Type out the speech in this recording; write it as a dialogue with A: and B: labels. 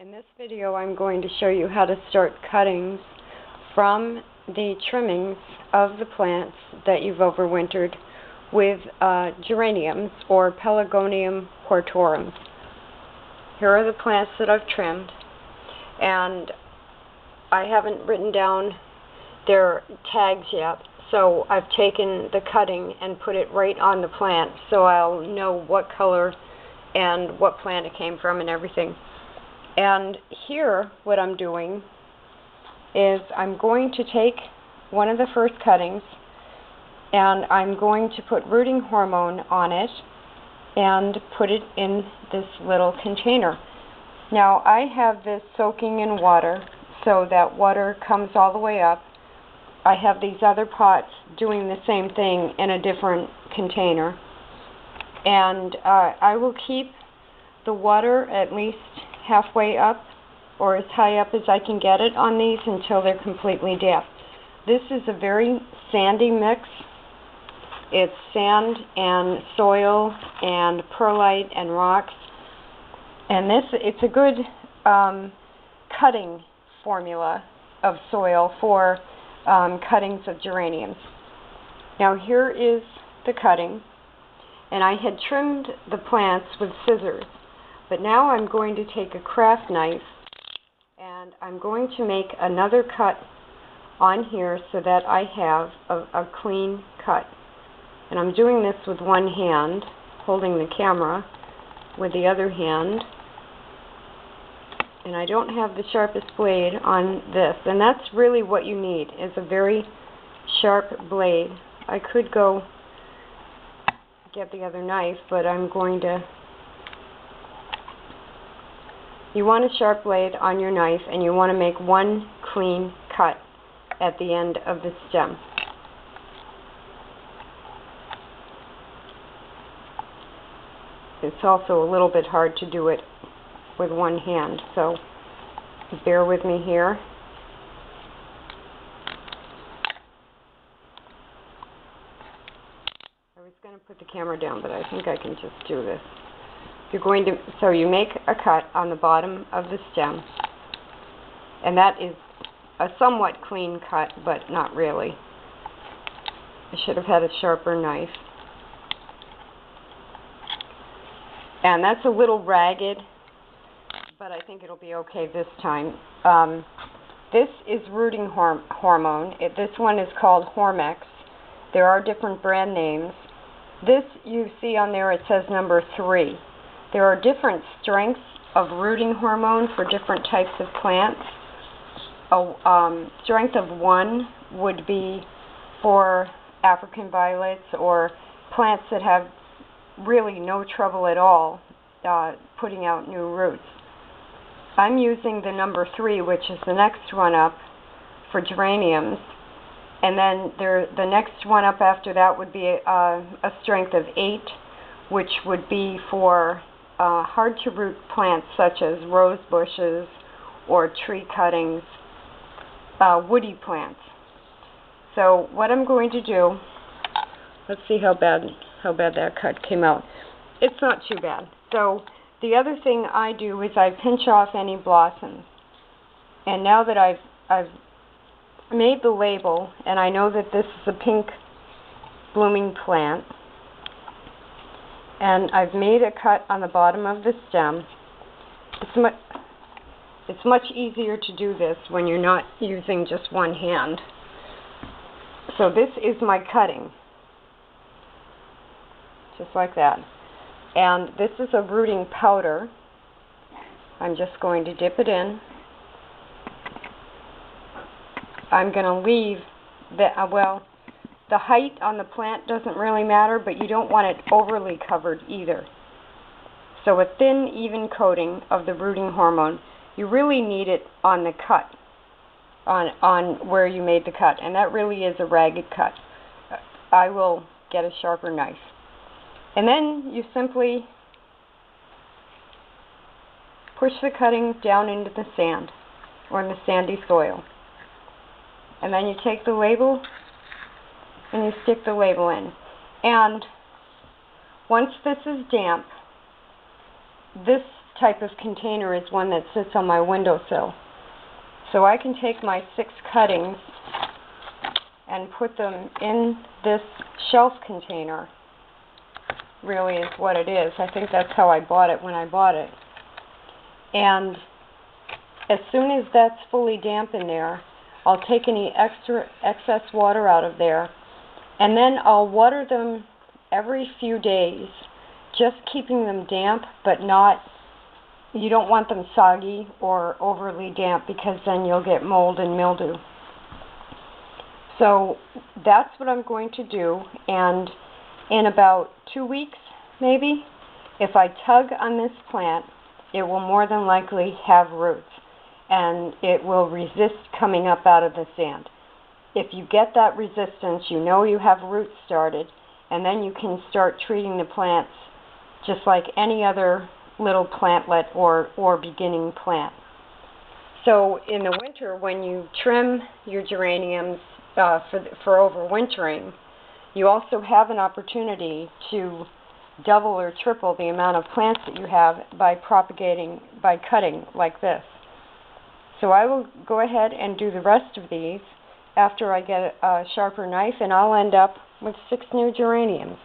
A: In this video, I'm going to show you how to start cuttings from the trimmings of the plants that you've overwintered with geraniums or Pelargonium hortorum. Here are the plants that I've trimmed, and I haven't written down their tags yet, so I've taken the cutting and put it right on the plant so I'll know what color and what plant it came from and everything. And here, what I'm doing is I'm going to take one of the first cuttings and I'm going to put rooting hormone on it and put it in this little container. Now, I have this soaking in water so that water comes all the way up. I have these other pots doing the same thing in a different container. And I will keep the water at least halfway up, or as high up as I can get it on these until they're completely damp. This is a very sandy mix. It's sand and soil and perlite and rocks. And it's a good cutting formula of soil for cuttings of geraniums. Now here is the cutting, and I had trimmed the plants with scissors. But now I'm going to take a craft knife and I'm going to make another cut on here so that I have a clean cut. And I'm doing this with one hand, holding the camera with the other hand. And I don't have the sharpest blade on this. And that's really what you need, is a very sharp blade. I could go get the other knife, but I'm going to... You want a sharp blade on your knife, and you want to make one clean cut at the end of the stem. It's also a little bit hard to do it with one hand, so bear with me here. I was going to put the camera down, but I think I can just do this. So you make a cut on the bottom of the stem, and that is a somewhat clean cut, but not really. I should have had a sharper knife. And that's a little ragged, but I think it'll be okay this time. This is rooting hormone. This one is called Hormex. There are different brand names. This, you see on there, it says number 3. There are different strengths of rooting hormone for different types of plants. Strength of 1 would be for African violets or plants that have really no trouble at all putting out new roots. I'm using the number 3, which is the next one up, for geraniums. And then the next one up after that would be a strength of 8, which would be for hard-to-root plants such as rose bushes or tree cuttings, woody plants. So what I'm going to do, let's see how bad that cut came out. It's not too bad. So the other thing I do is I pinch off any blossoms. And now that I've made the label, and I know that this is a pink blooming plant, and I've made a cut on the bottom of the stem. It's much easier to do this when you're not using just one hand. So this is my cutting, just like that. And this is a rooting powder. I'm just going to dip it in. I'm going to leave the height on the plant doesn't really matter, but you don't want it overly covered either. So a thin, even coating of the rooting hormone. You really need it on the cut, on where you made the cut, and that really is a ragged cut. I will get a sharper knife. And then you simply push the cutting down into the sand, or in the sandy soil. And then you take the label and you stick the label in. And once this is damp, this type of container is one that sits on my windowsill. So I can take my 6 cuttings and put them in this shelf container, really is what it is. I think that's how I bought it when I bought it. And as soon as that's fully damp in there, I'll take any excess water out of there, and then I'll water them every few days, just keeping them damp, but not, you don't want them soggy or overly damp, because then you'll get mold and mildew. So that's what I'm going to do, and in about 2 weeks, maybe, if I tug on this plant, it will more than likely have roots, and it will resist coming up out of the sand. If you get that resistance, you know you have roots started, and then you can start treating the plants just like any other little plantlet or beginning plant. So in the winter, when you trim your geraniums for overwintering, you also have an opportunity to double or triple the amount of plants that you have by cutting like this. So I will go ahead and do the rest of these after I get a sharper knife, and I'll end up with 6 new geraniums.